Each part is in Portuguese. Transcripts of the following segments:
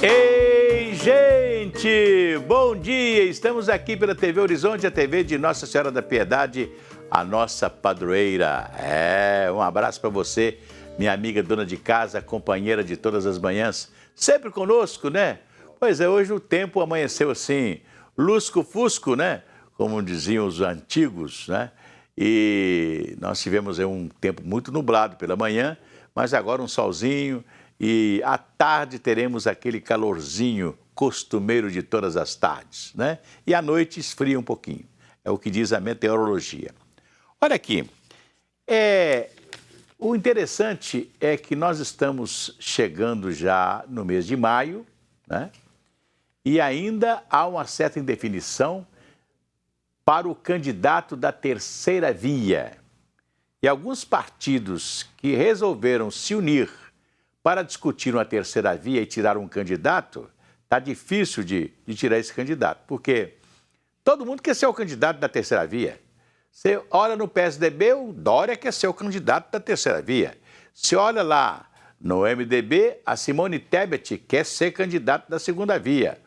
Ei, gente! Bom dia! Estamos aqui pela TV Horizonte, a TV de Nossa Senhora da Piedade, a nossa padroeira. Um abraço para você, minha amiga dona de casa, companheira de todas as manhãs, sempre conosco, né? Pois é, hoje o tempo amanheceu assim, lusco-fusco, né? Como diziam os antigos, né? E nós tivemos um tempo muito nublado pela manhã, mas agora um solzinho. E à tarde teremos aquele calorzinho costumeiro de todas as tardes, né? E à noite esfria um pouquinho. É o que diz a meteorologia. Olha aqui, o interessante é que nós estamos chegando já no mês de maio, né? E ainda há uma certa indefinição para o candidato da terceira via. E alguns partidos que resolveram se unir para discutir uma terceira via e tirar um candidato, está difícil de tirar esse candidato, porque todo mundo quer ser o candidato da terceira via. Você olha no PSDB, o Dória quer ser o candidato da terceira via. Você olha lá no MDB, a Simone Tebet quer ser candidato da segunda via.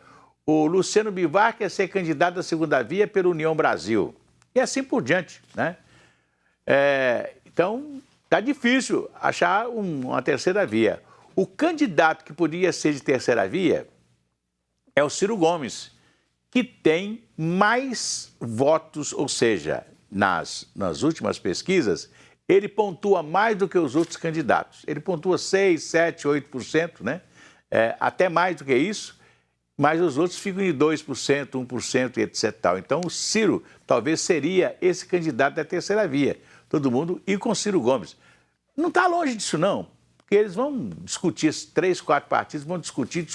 O Luciano Bivar quer ser candidato da segunda via pela União Brasil. E assim por diante, né? Então, está difícil achar uma terceira via. O candidato que poderia ser de terceira via é o Ciro Gomes, que tem mais votos, ou seja, nas últimas pesquisas, ele pontua mais do que os outros candidatos. Ele pontua 6, 7, 8%, né? Até mais do que isso, mas os outros ficam em 2%, 1% e etc. Então, o Ciro talvez seria esse candidato da terceira via. Todo mundo ir com o Ciro Gomes. Não está longe disso, não. Porque eles vão discutir, esses 3, 4 partidos vão discutir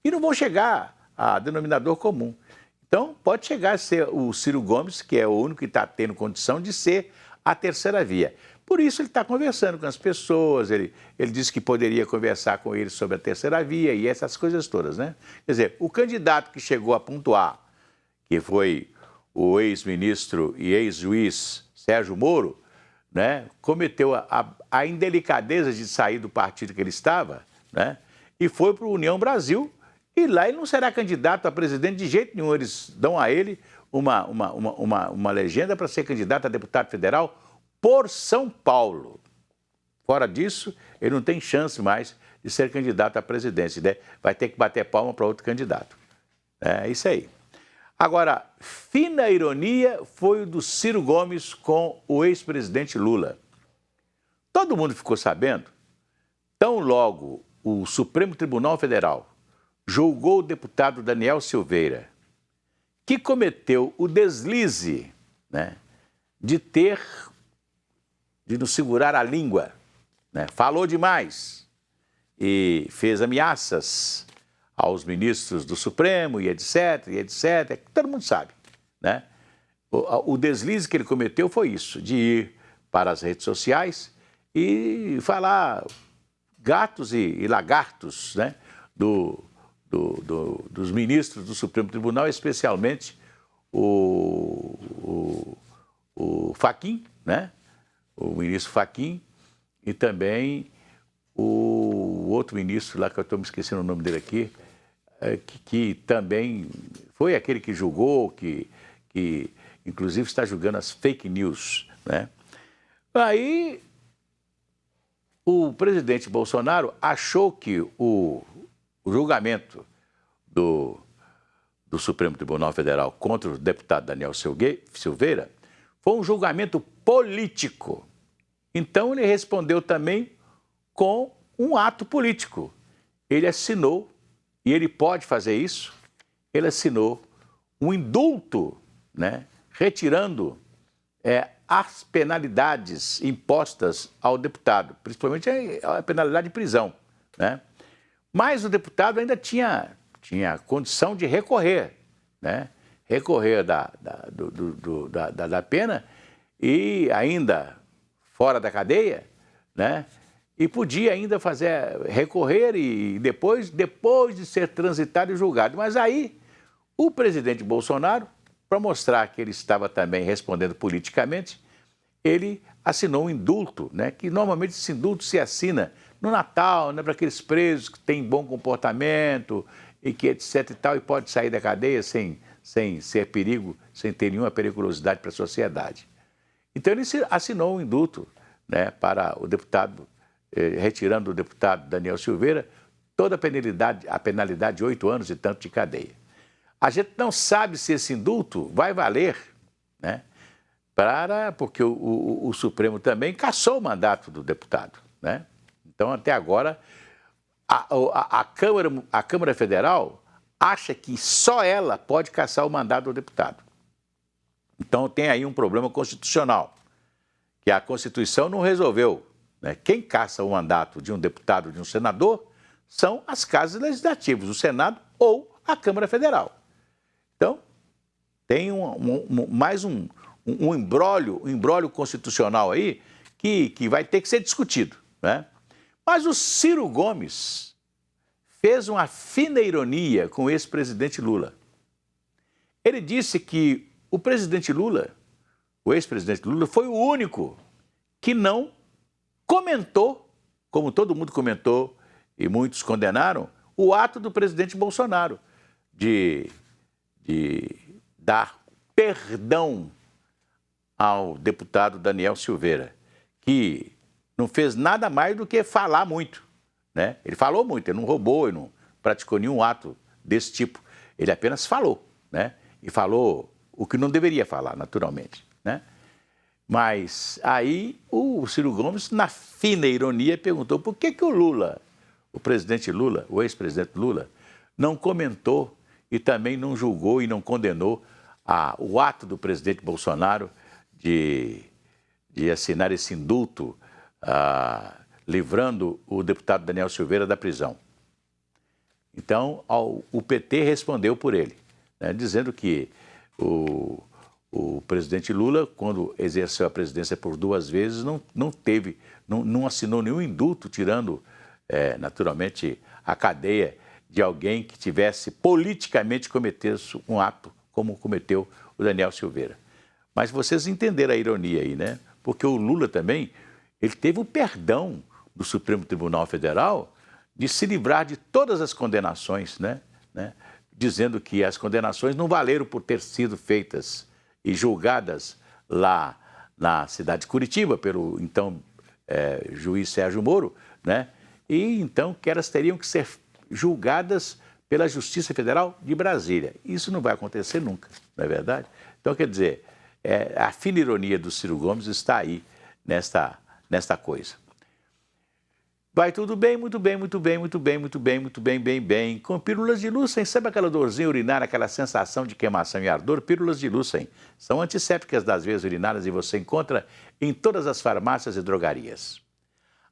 e não vão chegar a denominador comum. Então, pode chegar a ser o Ciro Gomes, que é o único que está tendo condição de ser a terceira via. Por isso, ele está conversando com as pessoas, ele disse que poderia conversar com eles sobre a terceira via e essas coisas todas, né? Quer dizer, o candidato que chegou a pontuar, que foi o ex-ministro e ex-juiz Sérgio Moro, né, cometeu a indelicadeza de sair do partido que ele estava, né, e foi para a União Brasil, e lá ele não será candidato a presidente de jeito nenhum. Eles dão a ele uma legenda para ser candidato a deputado federal por São Paulo. Fora disso, ele não tem chance mais de ser candidato à presidência, né? Vai ter que bater palma para outro candidato. É isso aí. Agora, fina ironia foi o do Ciro Gomes com o ex-presidente Lula. Todo mundo ficou sabendo, tão logo o Supremo Tribunal Federal julgou o deputado Daniel Silveira, que cometeu o deslize, né, de nos segurar a língua, né, falou demais e fez ameaças aos ministros do Supremo e etc, todo mundo sabe, né? O deslize que ele cometeu foi isso, de ir para as redes sociais e falar gatos e lagartos, né, dos ministros do Supremo Tribunal, especialmente o Fachin, né, o ministro Fachin, e também o outro ministro lá, que eu estou me esquecendo o nome dele aqui, que também foi aquele que julgou, que inclusive está julgando as fake news, né? Aí o presidente Bolsonaro achou que o julgamento do Supremo Tribunal Federal contra o deputado Daniel Silveira foi um julgamento político. Então ele respondeu também com um ato político. Ele assinou, e ele pode fazer isso, ele assinou um indulto, né, retirando as penalidades impostas ao deputado, principalmente a penalidade de prisão, né? Mas o deputado ainda tinha condição de recorrer, né? Recorrer da pena e ainda fora da cadeia, né? E podia ainda recorrer e depois de ser transitado e julgado. Mas aí o presidente Bolsonaro, para mostrar que ele estava também respondendo politicamente, ele assinou um indulto, né? Que normalmente esse indulto se assina no Natal, não é para aqueles presos que têm bom comportamento e que etc e tal, e pode sair da cadeia sem ser perigo, sem ter nenhuma periculosidade para a sociedade. Então ele assinou um indulto, né, para o deputado, retirando do deputado Daniel Silveira toda a penalidade de 8 anos e tanto de cadeia. A gente não sabe se esse indulto vai valer, né, porque o Supremo também cassou o mandato do deputado, né? Então, até agora, a Câmara Federal acha que só ela pode cassar o mandato do deputado. Então, tem aí um problema constitucional, que a Constituição não resolveu, né? Quem caça o mandato de um deputado, de um senador, são as casas legislativas, o Senado ou a Câmara Federal. Então, tem mais um imbróglio constitucional aí que vai ter que ser discutido, né? Mas o Ciro Gomes fez uma fina ironia com o ex-presidente Lula. Ele disse que o ex-presidente Lula, foi o único que não comentou, como todo mundo comentou e muitos condenaram, o ato do presidente Bolsonaro de dar perdão ao deputado Daniel Silveira, que não fez nada mais do que falar muito, né? Ele falou muito, ele não roubou, ele não praticou nenhum ato desse tipo. Ele apenas falou, né? E falou o que não deveria falar, naturalmente, né? Mas aí o Ciro Gomes, na fina ironia, perguntou por que o Lula, o presidente Lula, o ex-presidente Lula, não comentou e também não julgou e não condenou o ato do presidente Bolsonaro de assinar esse indulto, livrando o deputado Daniel Silveira da prisão. Então, o PT respondeu por ele, né, dizendo que o presidente Lula, quando exerceu a presidência por 2 vezes, não assinou nenhum indulto, tirando, naturalmente, a cadeia de alguém que tivesse politicamente cometido um ato como cometeu o Daniel Silveira. Mas vocês entenderam a ironia aí, né? Porque o Lula também, ele teve o perdão do Supremo Tribunal Federal de se livrar de todas as condenações, né? Dizendo que as condenações não valeram por ter sido feitas e julgadas lá na cidade de Curitiba pelo então juiz Sérgio Moro, né? E então que elas teriam que ser julgadas pela Justiça Federal de Brasília. Isso não vai acontecer nunca, não é verdade? Então, quer dizer, a fina ironia do Ciro Gomes está aí nesta coisa. Vai tudo bem, muito bem, muito bem, muito bem, muito bem, muito bem, bem. Com pílulas de Lucem, sabe aquela dorzinha urinária, aquela sensação de queimação e ardor? Pílulas de Lucem são antissépticas das veias urinárias e você encontra em todas as farmácias e drogarias.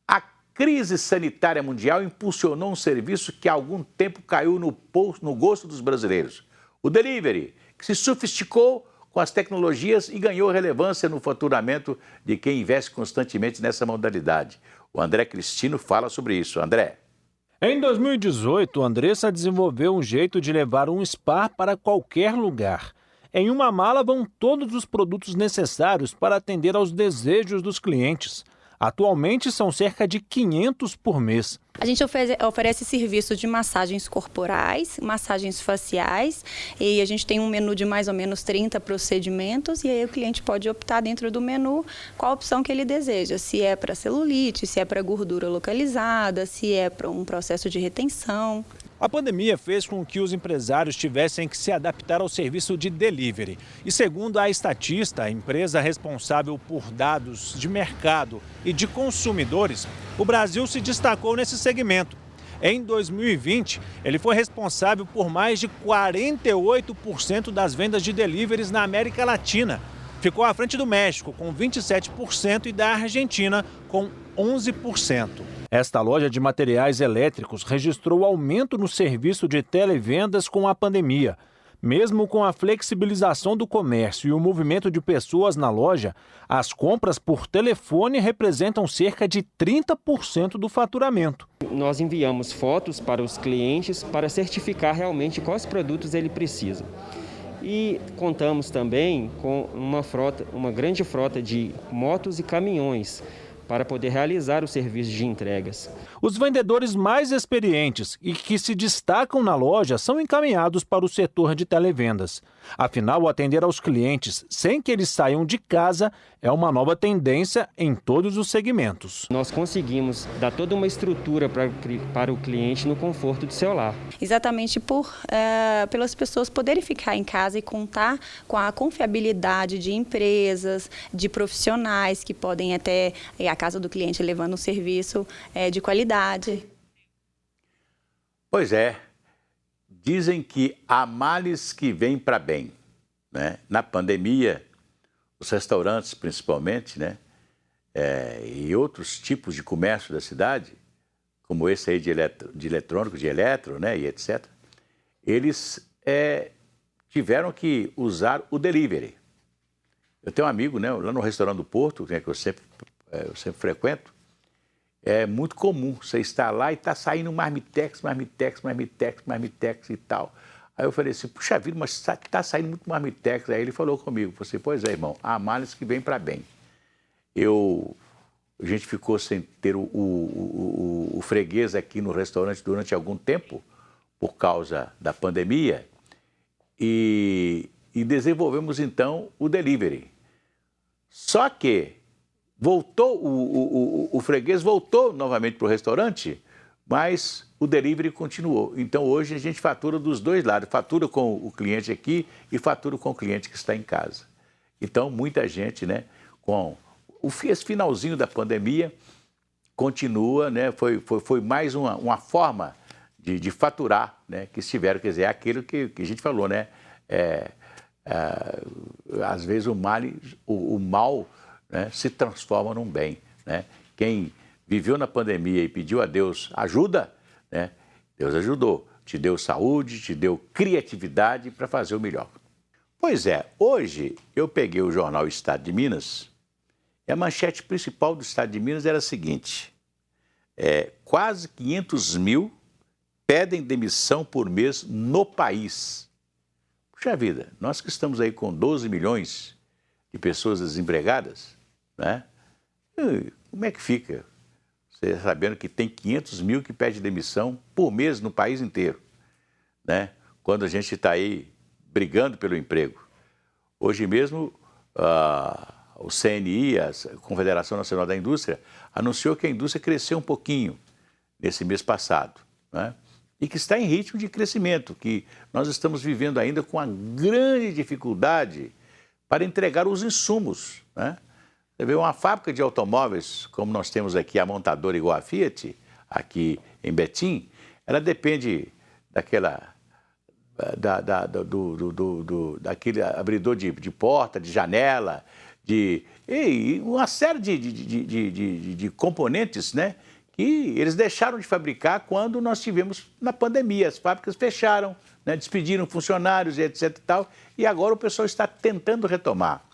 A crise sanitária mundial impulsionou um serviço que há algum tempo caiu no gosto dos brasileiros. O delivery, que se sofisticou com as tecnologias e ganhou relevância no faturamento de quem investe constantemente nessa modalidade. O André Cristino fala sobre isso. André. Em 2018, Andressa desenvolveu um jeito de levar um spa para qualquer lugar. Em uma mala vão todos os produtos necessários para atender aos desejos dos clientes. Atualmente são cerca de 500 por mês. A gente oferece serviço de massagens corporais, massagens faciais, e a gente tem um menu de mais ou menos 30 procedimentos, e aí o cliente pode optar dentro do menu qual a opção que ele deseja, se é para celulite, se é para gordura localizada, se é para um processo de retenção. A pandemia fez com que os empresários tivessem que se adaptar ao serviço de delivery. E segundo a Statista, a empresa responsável por dados de mercado e de consumidores, o Brasil se destacou nesse segmento. Em 2020, ele foi responsável por mais de 48% das vendas de deliveries na América Latina. Ficou à frente do México, com 27%, e da Argentina, com 11%. Esta loja de materiais elétricos registrou aumento no serviço de televendas com a pandemia. Mesmo com a flexibilização do comércio e o movimento de pessoas na loja, as compras por telefone representam cerca de 30% do faturamento. Nós enviamos fotos para os clientes para certificar realmente quais produtos ele precisa. E contamos também com uma grande frota de motos e caminhões para poder realizar o serviço de entregas. Os vendedores mais experientes e que se destacam na loja são encaminhados para o setor de televendas. Afinal, atender aos clientes sem que eles saiam de casa é uma nova tendência em todos os segmentos. Nós conseguimos dar toda uma estrutura para o cliente no conforto do seu lar. Exatamente pelas pessoas poderem ficar em casa e contar com a confiabilidade de empresas, de profissionais que podem até ir à casa do cliente levando um serviço de qualidade. Pois é, dizem que há males que vêm para bem, né? Na pandemia, os restaurantes principalmente, né? E outros tipos de comércio da cidade, como esse aí de eletrônico, de eletro, né? E etc., eles tiveram que usar o delivery. Eu tenho um amigo, né, lá no restaurante do Porto, né, que eu sempre frequento. É muito comum você estar lá e tá saindo marmitex e tal. Aí eu falei assim, puxa vida, mas tá saindo muito marmitex. Aí ele falou comigo, você, pois é, irmão, há males que vêm para bem. A gente ficou sem ter o freguês aqui no restaurante durante algum tempo, por causa da pandemia, e desenvolvemos então o delivery. Só que voltou, o freguês voltou novamente para o restaurante, mas o delivery continuou. Então hoje a gente fatura dos dois lados, fatura com o cliente aqui e fatura com o cliente que está em casa. Então muita gente, né, com esse finalzinho da pandemia, continua, né, foi mais uma forma de faturar, né, que estiveram, quer dizer, é aquilo que a gente falou, né, às vezes o mal, né, se transforma num bem, né? Quem viveu na pandemia e pediu a Deus ajuda, né, Deus ajudou, te deu saúde, te deu criatividade para fazer o melhor. Pois é, hoje eu peguei o jornal Estado de Minas e a manchete principal do Estado de Minas era a seguinte: quase 500 mil pedem demissão por mês no país. Puxa vida, nós que estamos aí com 12 milhões de pessoas desempregadas, né? Como é que fica? Você sabendo que tem 500 mil que pedem demissão por mês no país inteiro, né? Quando a gente está aí brigando pelo emprego. Hoje mesmo, o CNI, a Confederação Nacional da Indústria, anunciou que a indústria cresceu um pouquinho nesse mês passado, né? E que está em ritmo de crescimento, que nós estamos vivendo ainda com uma grande dificuldade para entregar os insumos, né? Você vê uma fábrica de automóveis, como nós temos aqui, a montadora igual a Fiat, aqui em Betim, ela depende daquele abridor de porta, de janela, e uma série de componentes, né, que eles deixaram de fabricar quando nós tivemos na pandemia. As fábricas fecharam, né, despediram funcionários e etc e tal, e agora o pessoal está tentando retomar.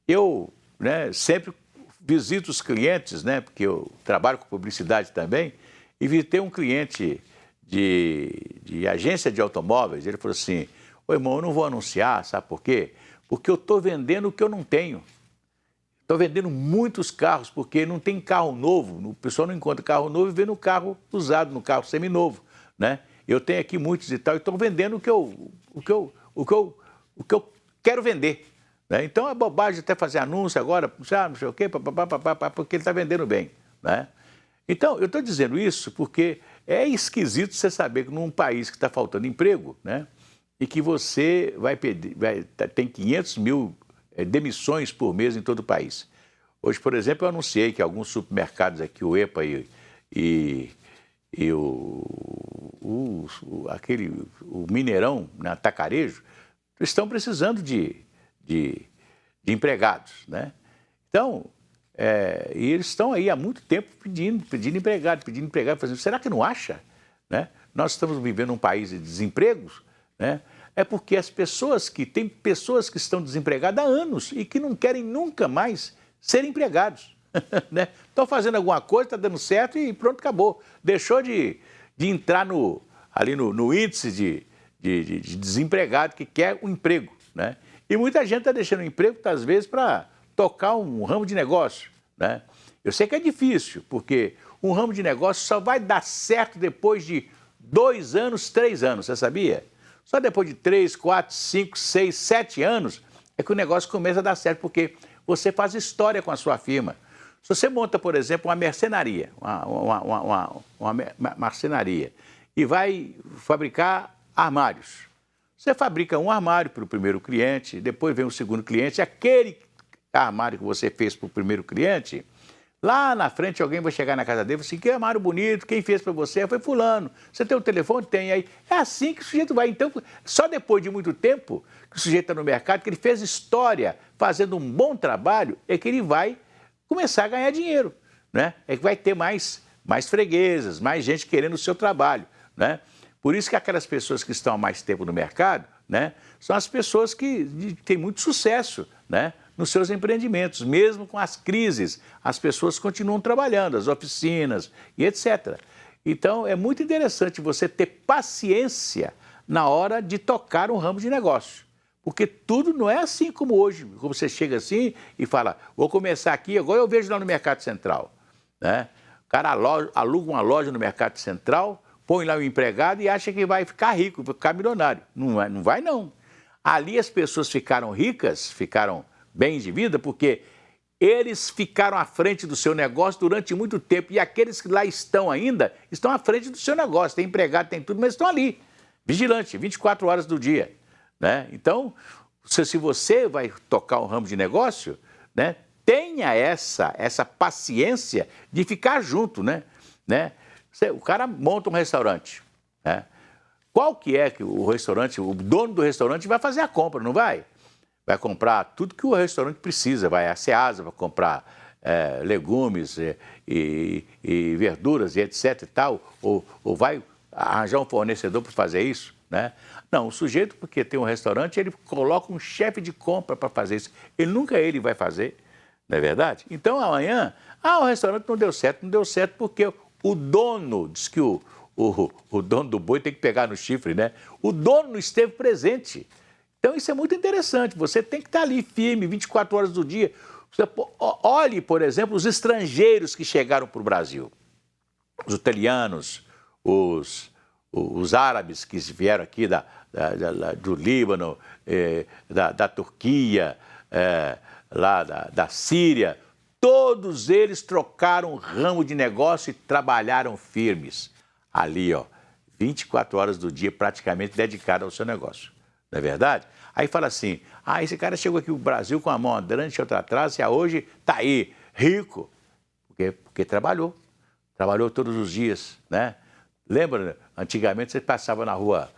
Eu, né, sempre visito os clientes, né, porque eu trabalho com publicidade também, e visitei um cliente de agência de automóveis. Ele falou assim: ô irmão, eu não vou anunciar, sabe por quê? Porque eu estou vendendo o que eu não tenho. Estou vendendo muitos carros, porque não tem carro novo, o pessoal não encontra carro novo e vê no carro usado, no carro seminovo, né? Eu tenho aqui muitos e tal, e estou vendendo o que eu quero vender, né? Então é bobagem até fazer anúncio agora, não sei o quê, porque ele está vendendo bem, né? Então, eu estou dizendo isso porque é esquisito você saber que num país que está faltando emprego, né, e que você tem 500 mil demissões por mês em todo o país. Hoje, por exemplo, eu anunciei que alguns supermercados aqui, o EPA e o Mineirão, né, Atacarejo, estão precisando de empregados, né? Então, e eles estão aí há muito tempo pedindo empregado, fazendo, será que não acha? Né? Nós estamos vivendo um país de desempregos, né? É porque tem pessoas que estão desempregadas há anos e que não querem nunca mais ser empregados, né? Estão fazendo alguma coisa, está dando certo e pronto, acabou. Deixou de entrar ali no índice de desempregado que quer um emprego, né? E muita gente está deixando o emprego, às vezes, para tocar um ramo de negócio, né? Eu sei que é difícil, porque um ramo de negócio só vai dar certo depois de 2 anos, 3 anos, você sabia? Só depois de 3, 4, 5, 6, 7 anos é que o negócio começa a dar certo, porque você faz história com a sua firma. Se você monta, por exemplo, uma mercenaria, uma marcenaria, e vai fabricar armários. Você fabrica um armário para o primeiro cliente, depois vem o segundo cliente, aquele armário que você fez para o primeiro cliente, lá na frente alguém vai chegar na casa dele e falar assim, que armário bonito, quem fez para você? Foi fulano. Você tem o telefone? Tem. Aí é assim que o sujeito vai. Então, só depois de muito tempo que o sujeito está no mercado, que ele fez história, fazendo um bom trabalho, é que ele vai começar a ganhar dinheiro, né? É que vai ter mais freguesas, mais gente querendo o seu trabalho, né? Por isso que aquelas pessoas que estão há mais tempo no mercado, né, são as pessoas que têm muito sucesso, né, nos seus empreendimentos. Mesmo com as crises, as pessoas continuam trabalhando, as oficinas e etc. Então, é muito interessante você ter paciência na hora de tocar um ramo de negócio. Porque tudo não é assim como hoje, como você chega assim e fala, vou começar aqui, agora eu vejo lá no Mercado Central, né? O cara aluga uma loja no Mercado Central, põe lá o empregado e acha que vai ficar rico, vai ficar milionário. Não vai, não. Ali as pessoas ficaram ricas, ficaram bem de vida, porque eles ficaram à frente do seu negócio durante muito tempo. E aqueles que lá estão ainda, estão à frente do seu negócio. Tem empregado, tem tudo, mas estão ali, vigilante, 24 horas do dia, né? Então, se você vai tocar um ramo de negócio, né, tenha essa paciência de ficar junto, né? O cara monta um restaurante, né? Qual que é que o restaurante, o dono do restaurante vai fazer a compra, não vai? Vai comprar tudo que o restaurante precisa, vai à Ceasa para comprar legumes e verduras e etc e tal, ou vai arranjar um fornecedor para fazer isso, né? Não, o sujeito, porque tem um restaurante, ele coloca um chefe de compra para fazer isso. Ele vai fazer, não é verdade? Então, amanhã, o restaurante não deu certo porque o dono, diz que o dono do boi tem que pegar no chifre, né? O dono não esteve presente. Então, isso é muito interessante. Você tem que estar ali firme, 24 horas do dia. Olhe, por exemplo, os estrangeiros que chegaram para o Brasil. Os italianos, os árabes que vieram aqui do Líbano, da Turquia, lá da Síria. Todos eles trocaram ramo de negócio e trabalharam firmes. Ali, 24 horas do dia, praticamente dedicado ao seu negócio. Não é verdade? Aí fala assim, esse cara chegou aqui no Brasil com a mão adelante e outra atrás, e hoje está aí, rico. Porque trabalhou todos os dias, né? Lembra, antigamente você passava na rua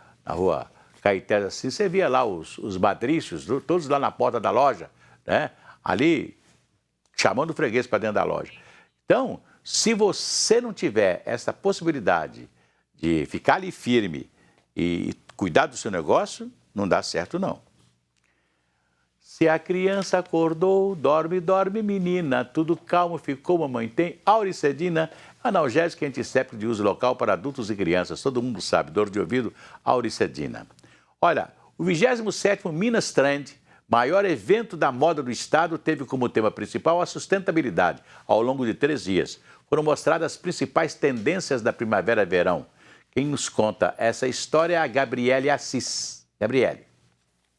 Caeté, assim, você via lá os badrícios, todos lá na porta da loja, né? Ali, chamando o freguês para dentro da loja. Então, se você não tiver essa possibilidade de ficar ali firme e cuidar do seu negócio, não dá certo, não. Se a criança acordou, dorme, dorme, menina, tudo calmo ficou, mamãe tem Auricedina, analgésico e antisséptico de uso local para adultos e crianças. Todo mundo sabe, dor de ouvido, Auricedina. Olha, o 27º Minas Trend, maior evento da moda do estado, teve como tema principal a sustentabilidade. Ao longo de 3 dias, foram mostradas as principais tendências da primavera-verão. Quem nos conta essa história é a Gabriele Assis. Gabriele.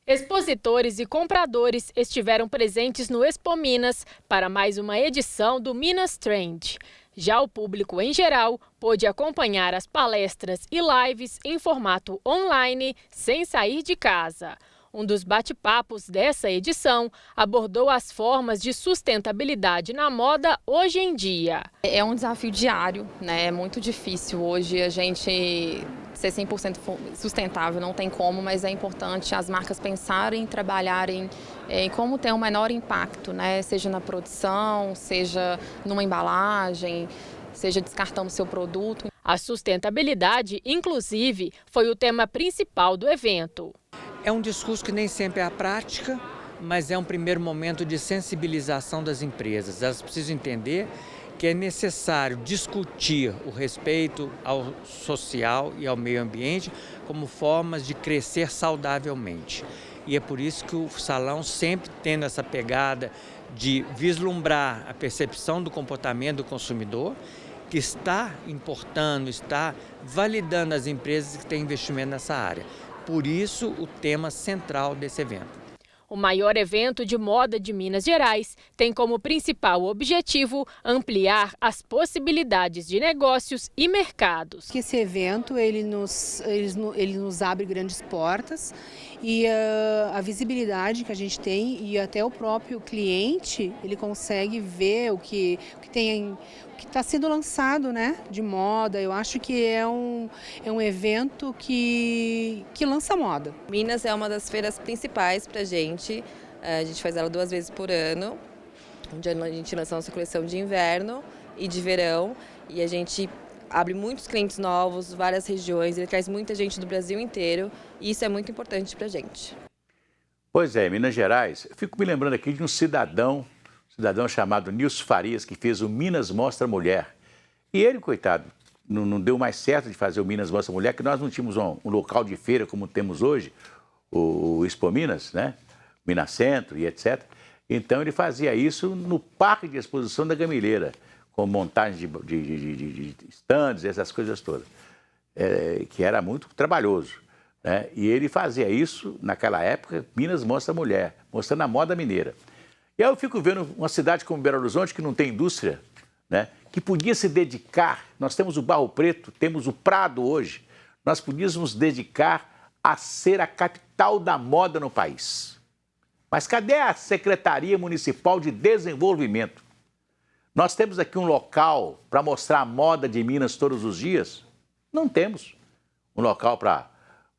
Expositores e compradores estiveram presentes no Expo Minas para mais uma edição do Minas Trend. Já o público em geral pôde acompanhar as palestras e lives em formato online, sem sair de casa. Um dos bate-papos dessa edição abordou as formas de sustentabilidade na moda hoje em dia. É um desafio diário, né? É muito difícil hoje a gente ser 100% sustentável, não tem como, mas é importante as marcas pensarem, trabalharem em como ter um menor impacto, né? Seja na produção, seja numa embalagem, seja descartando seu produto. A sustentabilidade, inclusive, foi o tema principal do evento. É um discurso que nem sempre é a prática, mas é um primeiro momento de sensibilização das empresas. Elas precisam entender que é necessário discutir o respeito ao social e ao meio ambiente como formas de crescer saudavelmente. e é por isso que o salão, sempre tendo essa pegada de vislumbrar a percepção do comportamento do consumidor, que está importando, está validando as empresas que têm investimento nessa área. Por isso, o tema central desse evento. O maior evento de moda de Minas Gerais tem como principal objetivo ampliar as possibilidades de negócios e mercados. Esse evento ele nos abre grandes portas e a visibilidade que a gente tem e até o próprio cliente ele consegue ver o que está sendo lançado, né, de moda. Eu acho que é um evento que lança moda. Minas é uma das feiras principais para a gente faz ela 2 vezes por ano, onde a gente lança a nossa coleção de inverno e de verão, e a gente abre muitos clientes novos, várias regiões, ele traz muita gente do Brasil inteiro, e isso é muito importante para a gente. Pois é, em Minas Gerais, eu fico me lembrando aqui de um cidadão chamado Nilson Farias, que fez o Minas Mostra Mulher. E ele, coitado, não deu mais certo de fazer o Minas Mostra Mulher, que nós não tínhamos um local de feira como temos hoje, o Expo Minas, né? Minas Centro e etc. Então ele fazia isso no Parque de Exposição da Gameleira, com montagem de estandes, essas coisas todas, que era muito trabalhoso, né? E ele fazia isso, naquela época, Minas Mostra Mulher, mostrando a moda mineira. E aí eu fico vendo uma cidade como Belo Horizonte, que não tem indústria, né, que podia se dedicar, nós temos o Barro Preto, temos o Prado hoje, nós podíamos nos dedicar a ser a capital da moda no país. Mas cadê a Secretaria Municipal de Desenvolvimento? Nós temos aqui um local para mostrar a moda de Minas todos os dias? Não temos. Um local para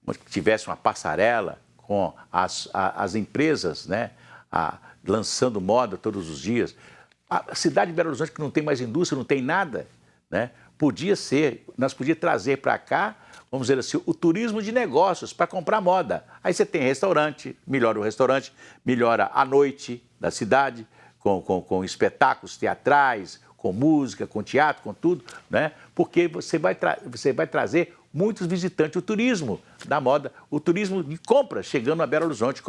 que tivesse uma passarela com as empresas, né, lançando moda todos os dias. A cidade de Belo Horizonte, que não tem mais indústria, não tem nada, né? Nós podíamos trazer para cá, vamos dizer assim, o turismo de negócios para comprar moda. Aí você tem restaurante, melhora o restaurante, melhora a noite da cidade, com espetáculos teatrais, com música, com teatro, com tudo, né? Porque você vai trazer muitos visitantes, o turismo da moda, o turismo de compra chegando a Belo Horizonte,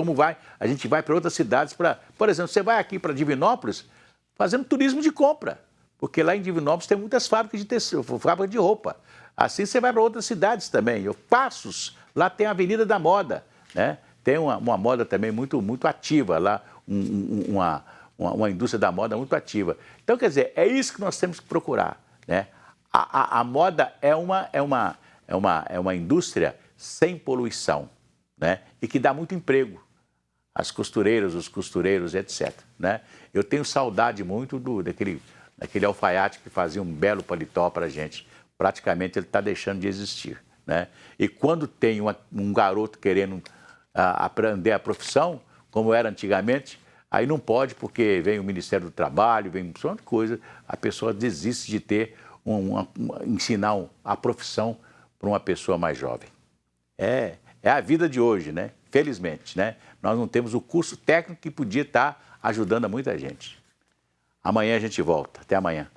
a gente vai para outras cidades, por exemplo, você vai aqui para Divinópolis fazendo turismo de compra, porque lá em Divinópolis tem muitas fábricas de tecido, fábrica de roupa. Assim você vai para outras cidades também. Passos, lá tem a Avenida da Moda, né? Tem uma moda também muito ativa lá, uma indústria da moda muito ativa. Então, quer dizer, é isso que nós temos que procurar, né? A moda é uma indústria sem poluição, né? E que dá muito emprego. As costureiras, os costureiros, etc, né? Eu tenho saudade muito daquele alfaiate que fazia um belo paletó para a gente. Praticamente ele está deixando de existir, né? E quando tem um garoto querendo aprender a profissão, como era antigamente, aí não pode porque vem o Ministério do Trabalho, vem um monte de coisa, a pessoa desiste de ter ensinar a profissão para uma pessoa mais jovem. É a vida de hoje, né? Felizmente, né? Nós não temos o curso técnico que podia estar ajudando a muita gente. Amanhã a gente volta. Até amanhã.